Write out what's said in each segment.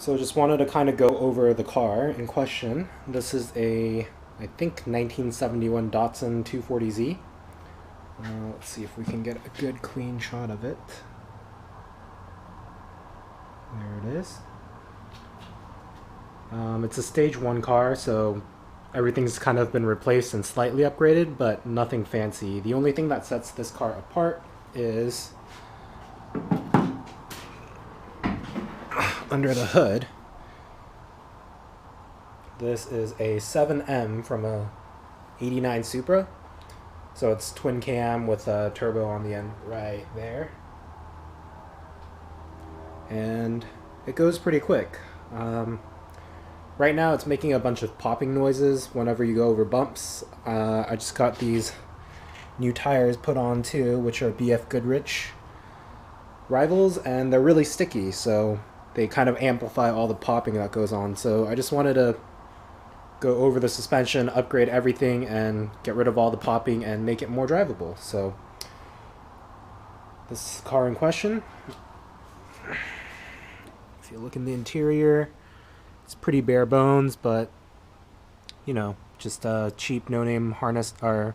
So just wanted to kind of go over the car in question. This is a, I think, 1971 Datsun 240Z. Let's see if we can get a good clean shot of it. There it is. It's a stage 1 car, so everything's kind of been replaced and slightly upgraded, but nothing fancy. The only thing that sets this car apart is under the hood. This is a 7M from a 89 Supra. So it's twin cam with a turbo on the end right there. And it goes pretty quick. Right now it's making a bunch of popping noises whenever you go over bumps. I just got these new tires put on too, which are BF Goodrich Rivals, and they're really sticky, so they kind of amplify all the popping that goes on. So I just wanted to go over the suspension, upgrade everything, and get rid of all the popping and make it more drivable. So this car in question, if you look in the interior, it's pretty bare bones, but you know, just cheap no-name harness or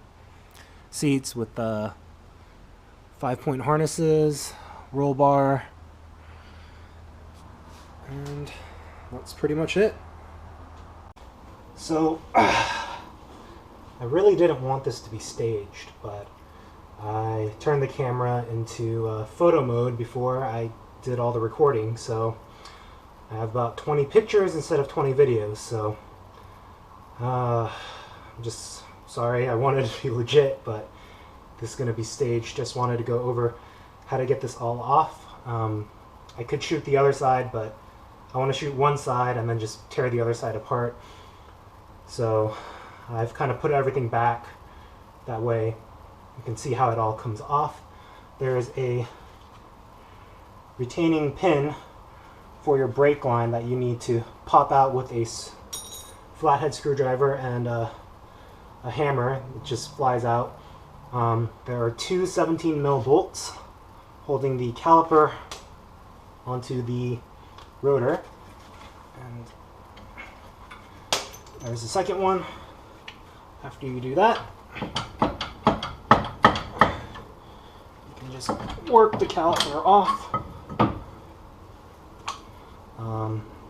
seats with 5-point harnesses, roll bar, and that's pretty much it. So I really didn't want this to be staged, but I turned the camera into photo mode before I did all the recording, so I have about 20 pictures instead of 20 videos. So I'm just sorry, I wanted it to be legit, but this is going to be staged. Just wanted to go over how to get this all off. I could shoot the other side, but I want to shoot one side and then just tear the other side apart. So I've kind of put everything back. That way you can see how it all comes off. There's a retaining pin for your brake line that you need to pop out with a flathead screwdriver and a hammer. It just flies out. There are two 17mm bolts holding the caliper onto the rotor, and there's the second one. After you do that, you can just work the caliper off.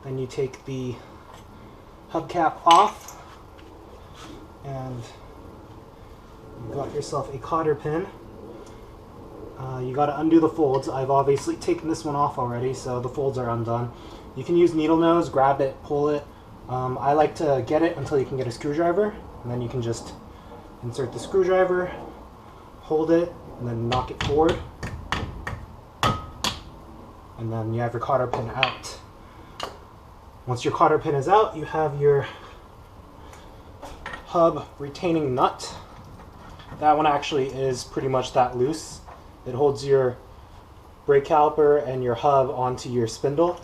Then you take the hubcap off, and you got yourself a cotter pin. You got to undo the folds. I've obviously taken this one off already, so the folds are undone. You can use needle nose, grab it, pull it. I like to get it until you can get a screwdriver, and then you can just insert the screwdriver, hold it, and then knock it forward. And then you have your cotter pin out. Once your cotter pin is out, you have your hub retaining nut. That one actually is pretty much that loose. It holds your brake caliper and your hub onto your spindle,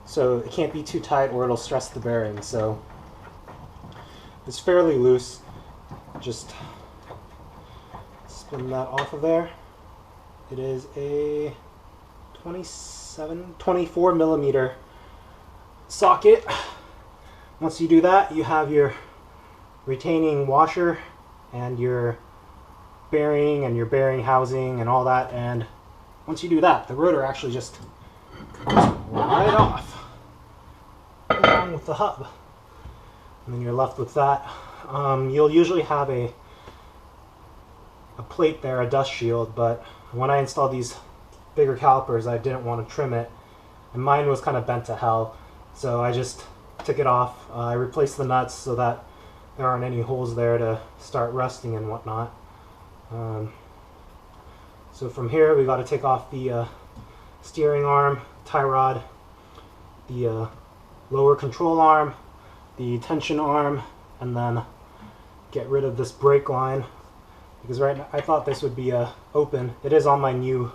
so it can't be too tight or it'll stress the bearing. So it's fairly loose. Just spin that off of there. It is a 24mm socket. Once you do that, you have your retaining washer and your bearing and your bearing housing and all that, and once you do that, the rotor actually just comes right off along with the hub, and then you're left with that. You'll usually have a plate there, a dust shield, but when I installed these bigger calipers, I didn't want to trim it, and mine was kind of bent to hell, so I just took it off. I replaced the nuts so that there aren't any holes there to start rusting and whatnot. So from here we got to take off the steering arm, tie rod, the lower control arm, the tension arm, and then get rid of this brake line, because right now I thought this would be open. It is on my new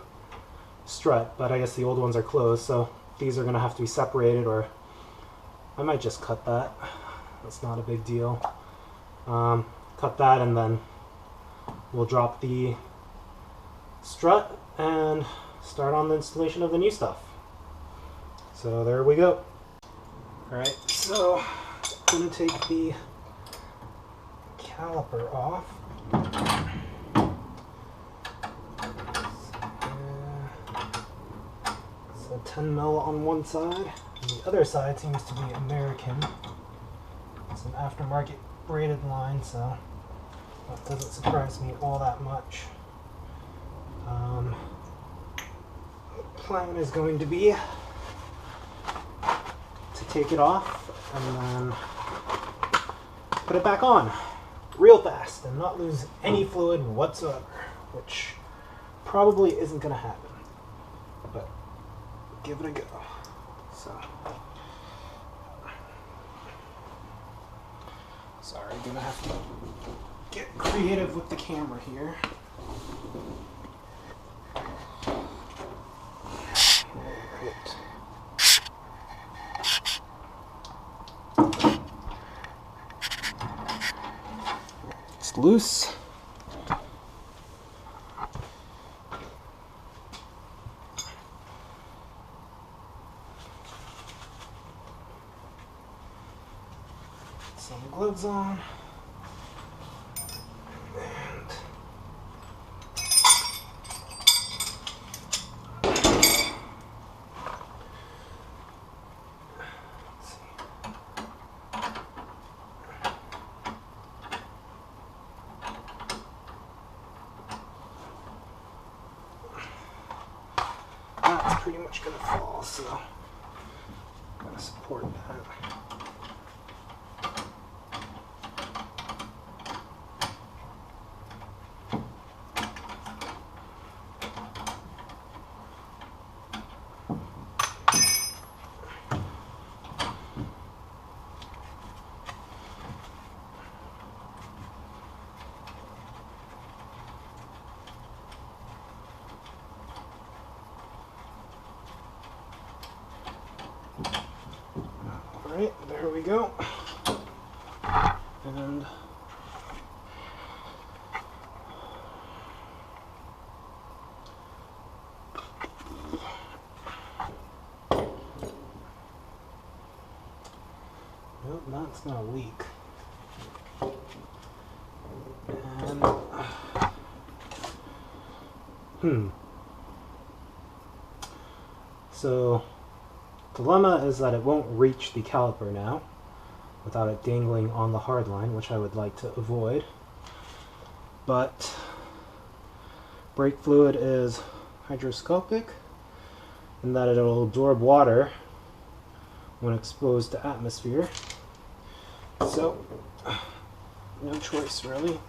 Strut, but I guess the old ones are closed, so these are going to have to be separated, or I might just cut that. That's not a big deal. Cut that, and then we'll drop the strut and start on the installation of the new stuff. So there we go. Alright, so I'm going to take the caliper off. So 10 mil on one side, and the other side seems to be American. It's an aftermarket braided line, so that doesn't surprise me all that much. The plan is going to be to take it off and then put it back on real fast and not lose any fluid whatsoever, which probably isn't going to happen, but give it a go. So, sorry, gonna have to get creative with the camera here. It's loose. Some gloves on. That's pretty much going to fall, so I'm going to support that. Alright, there we go. And nope, that's gonna leak. And so dilemma is that it won't reach the caliper now without it dangling on the hard line, which I would like to avoid. But brake fluid is hygroscopic in that it'll absorb water when exposed to atmosphere. So, no choice really.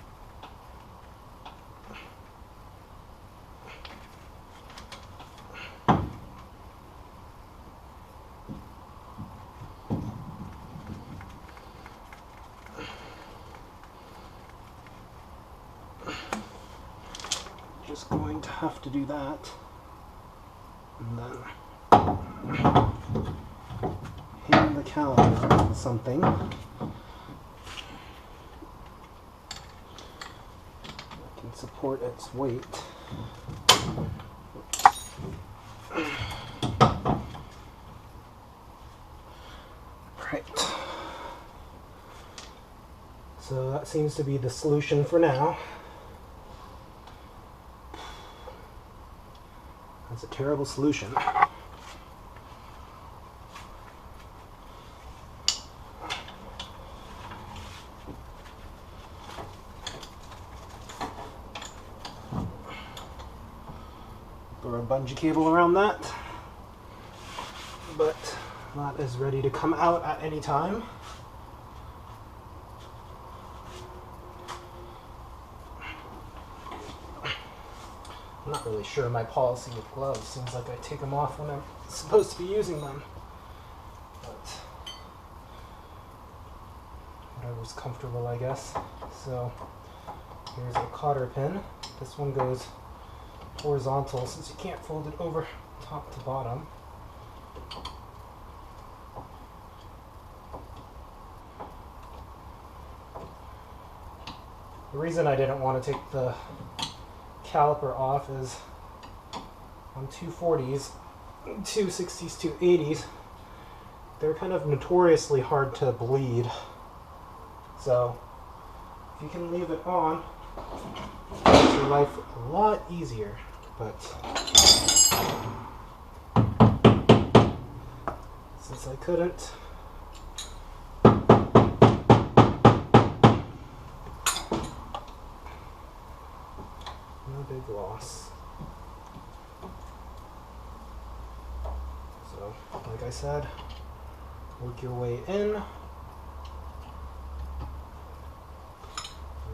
Just going to have to do that, and then hang the caliper on something that can support its weight. Right. So that seems to be the solution for now. That's a terrible solution. Throw a bungee cable around that, but that is ready to come out at any time. I'm not really sure my policy with gloves. Seems like I take them off when I'm supposed to be using them. But whatever's comfortable, I guess. So here's a cotter pin. This one goes horizontal since you can't fold it over top to bottom. The reason I didn't want to take the caliper off is on 240s, 260s, 280s, they're kind of notoriously hard to bleed. So if you can leave it on, it makes your life a lot easier. But since I couldn't, no big loss. So, like I said, work your way in, and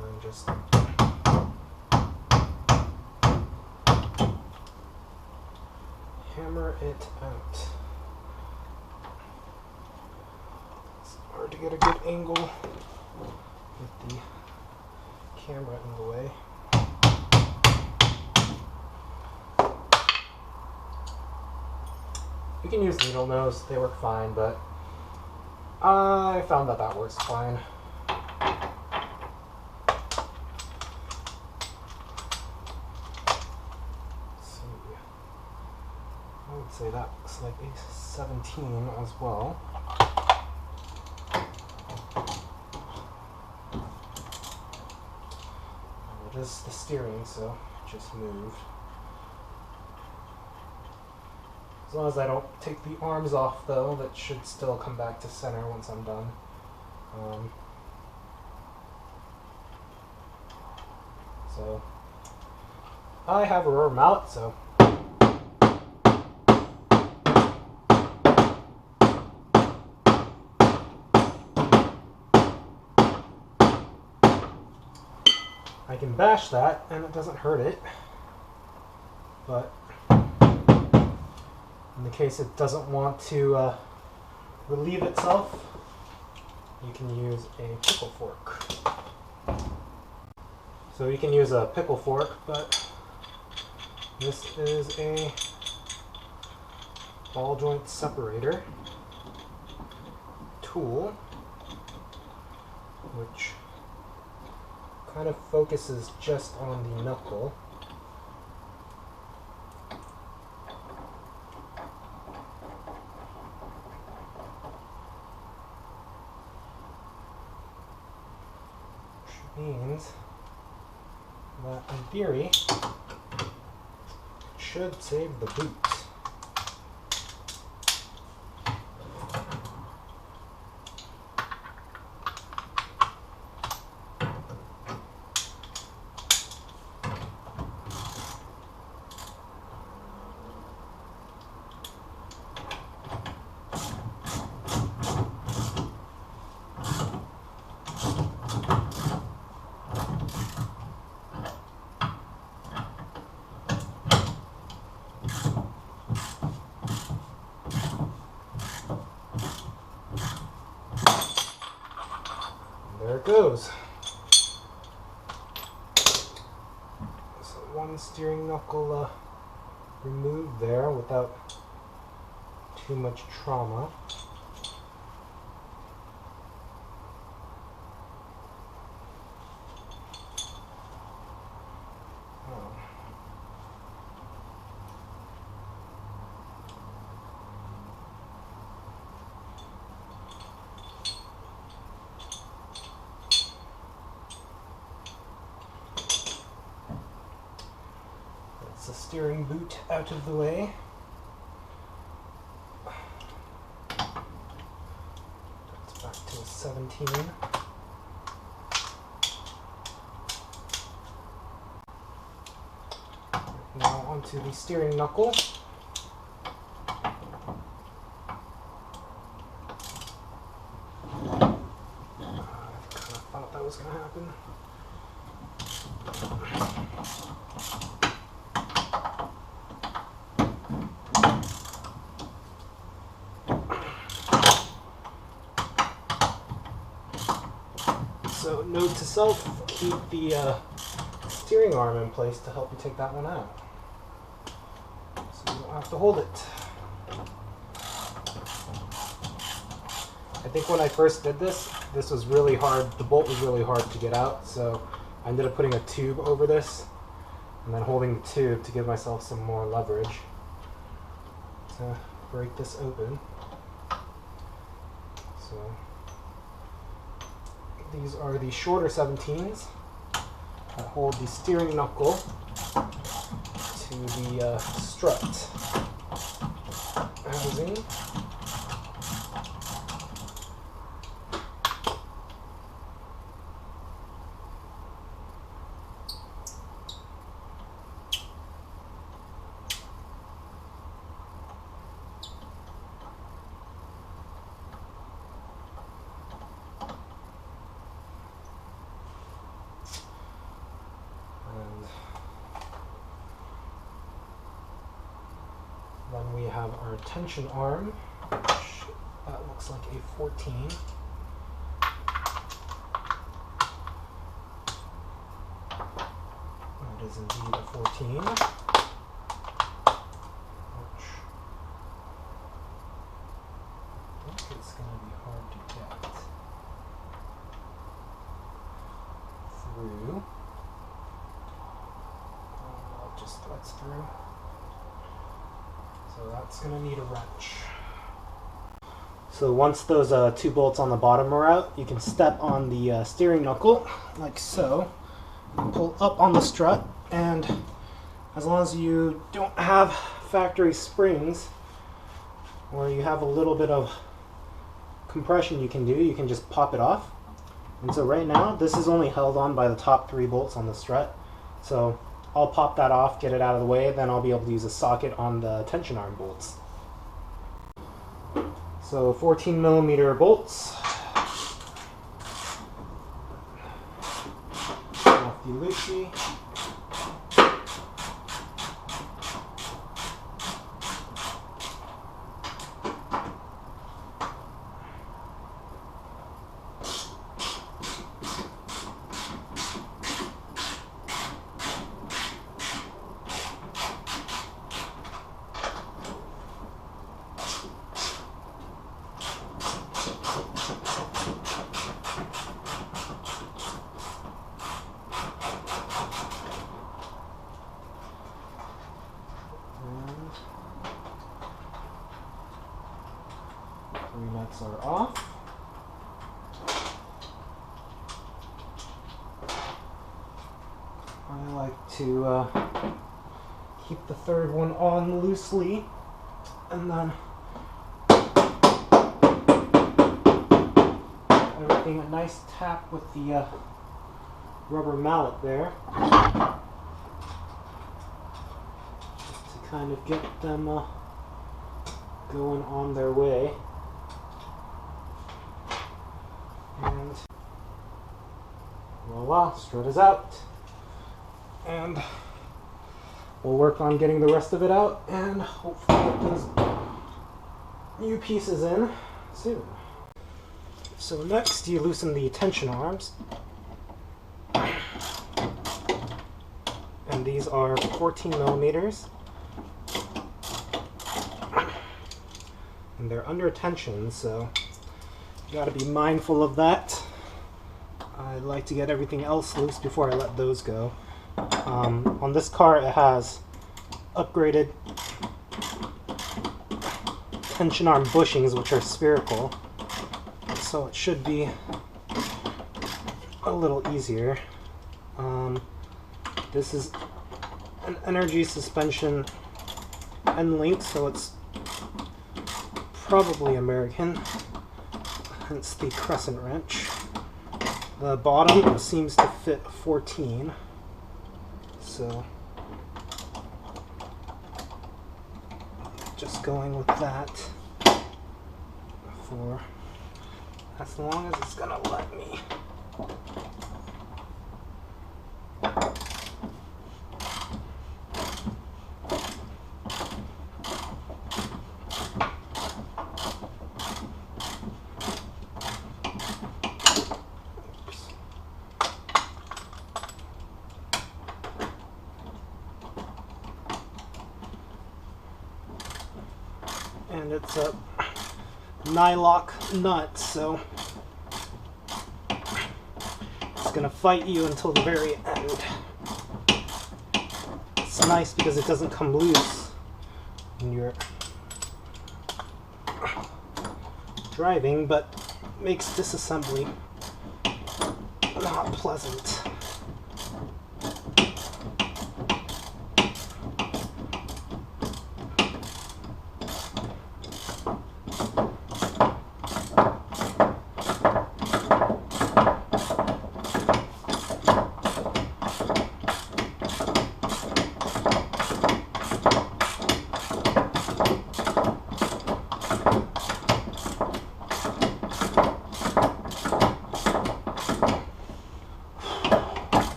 then just hammer it out. It's hard to get a good angle with the camera in the way. You can use needle nose, they work fine, but I found that that works fine. So I would say that looks like a 17 as well. It is the steering, so it just moved. As long as I don't take the arms off, though, that should still come back to center once I'm done. So I have a rubber mallet, so I can bash that and it doesn't hurt it, but in the case it doesn't want to relieve itself, you can use a pickle fork. So you can use a pickle fork, but this is a ball joint separator tool, which kind of focuses just on the knuckle. Which means that in theory it should save the boot. There it goes. So one steering knuckle removed there without too much trauma. The steering boot out of the way. It's back to a 17. Now onto the steering knuckle. I kind of thought that was going to happen. So note to self, keep the steering arm in place to help you take that one out. So you don't have to hold it. I think when I first did this was really hard, the bolt was really hard to get out, so I ended up putting a tube over this and then holding the tube to give myself some more leverage to break this open. So these are the shorter 17s that hold the steering knuckle to the strut housing. Then we have our tension arm, which that looks like a 14. That is indeed a 14, which I think it's going to be hard to get through. It just threads through. So that's going to need a wrench. So once those 2 bolts on the bottom are out, you can step on the steering knuckle, like so, and pull up on the strut, and as long as you don't have factory springs, or you have a little bit of compression you can just pop it off. And so right now, this is only held on by the top 3 bolts on the strut. So I'll pop that off, get it out of the way, then I'll be able to use a socket on the tension arm bolts. So 14mm bolts. Off the loosey. Three nuts are off. I like to keep the third one on loosely, and then everything a nice tap with the rubber mallet there, just to kind of get them going on their way. And voila, strut is out. And we'll work on getting the rest of it out and hopefully get those new pieces in soon. So next you loosen the tension arms. And these are 14mm. And they're under tension, so you gotta be mindful of that. I like to get everything else loose before I let those go. On this car it has upgraded tension arm bushings, which are spherical, so it should be a little easier. This is an energy suspension end link, so it's probably American, hence the crescent wrench. The bottom seems to fit 14, so just going with that for as long as it's gonna let me. And it's a nylock nut, so it's gonna fight you until the very end. It's nice because it doesn't come loose when you're driving, but makes disassembly not pleasant.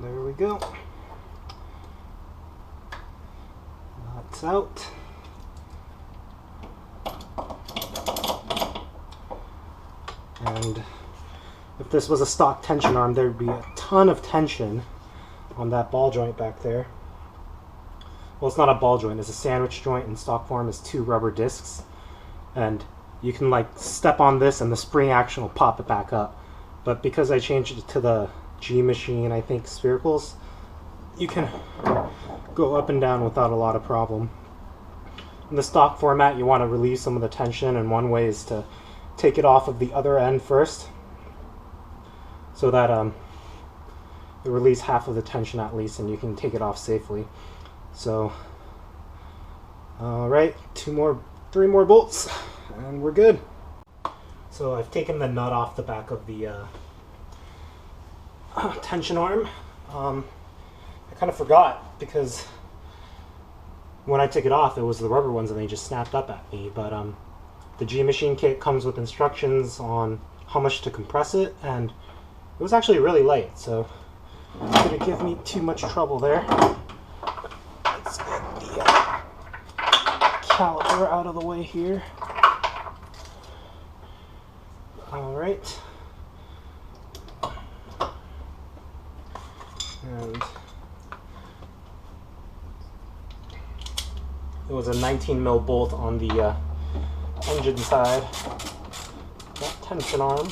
There we go. That's out. And if this was a stock tension arm, there'd be a ton of tension on that ball joint back there. Well, it's not a ball joint, it's a sandwich joint. In stock form is 2 rubber discs. And you can like step on this and the spring action will pop it back up. But because I changed it to the G machine, I think sphericals, you can go up and down without a lot of problem. In the stock format, you want to relieve some of the tension, and one way is to take it off of the other end first, so that it relieves half of the tension at least, and you can take it off safely. So, alright, 3 more bolts, and we're good. So I've taken the nut off the back of the tension arm. I kind of forgot, because when I took it off, it was the rubber ones and they just snapped up at me. But the G machine kit comes with instructions on how much to compress it, and it was actually really light, so it didn't give me too much trouble there. Let's get the caliper out of the way here. Alright. And it was a 19 mil bolt on the engine side. That tension arm.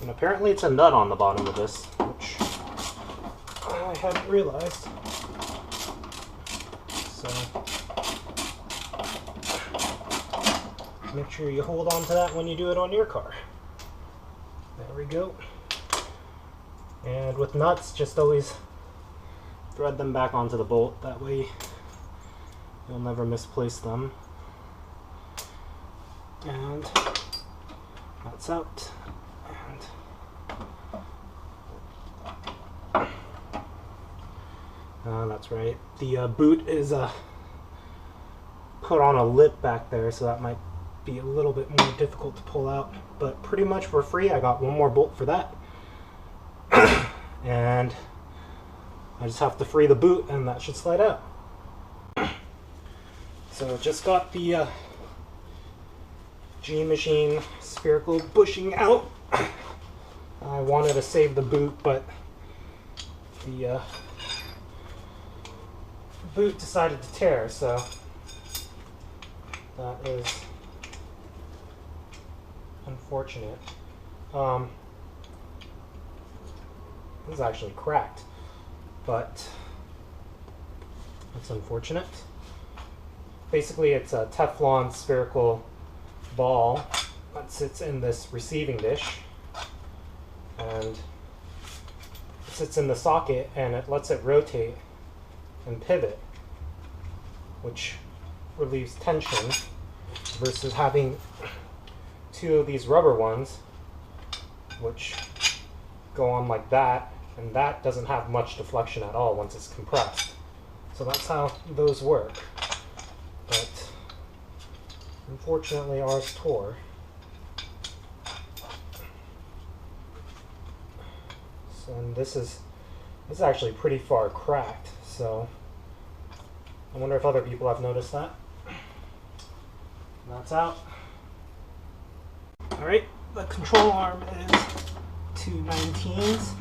And apparently it's a nut on the bottom of this, which I hadn't realized. So make sure you hold on to that when you do it on your car. There we go. And with nuts, just always thread them back onto the bolt. That way you'll never misplace them. And that's out. That's right. The boot is put on a lip back there, so that might be a little bit more difficult to pull out. But pretty much for free, I got one more bolt for that. And I just have to free the boot, and that should slide out. So just got the G machine spherical bushing out. I wanted to save the boot, but the boot decided to tear, so that is unfortunate. This is actually cracked, but that's unfortunate. Basically, it's a Teflon spherical ball that sits in this receiving dish, and it sits in the socket, and it lets it rotate and pivot, which relieves tension, versus having 2 of these rubber ones which go on like that, and that doesn't have much deflection at all once it's compressed. So that's how those work. But unfortunately ours tore. So, and this is actually pretty far cracked, so I wonder if other people have noticed that. That's out. Alright, the control arm is 219s.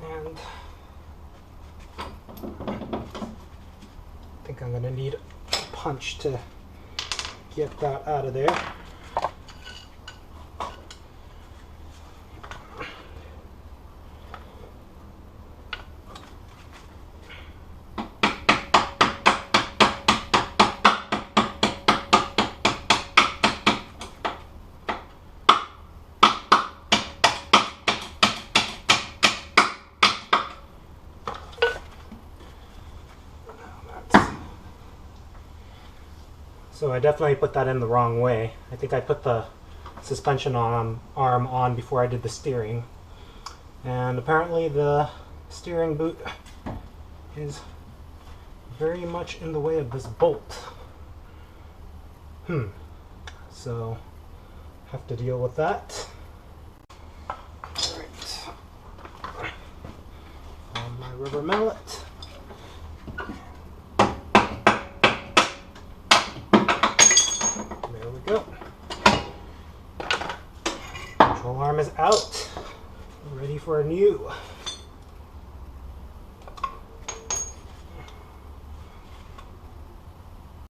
And I think I'm going to need a punch to get that out of there. So I definitely put that in the wrong way. I think I put the suspension arm on before I did the steering. And apparently the steering boot is very much in the way of this bolt. So have to deal with that. Alright. On my rubber mallet. There we go. Control arm is out. Ready for a new.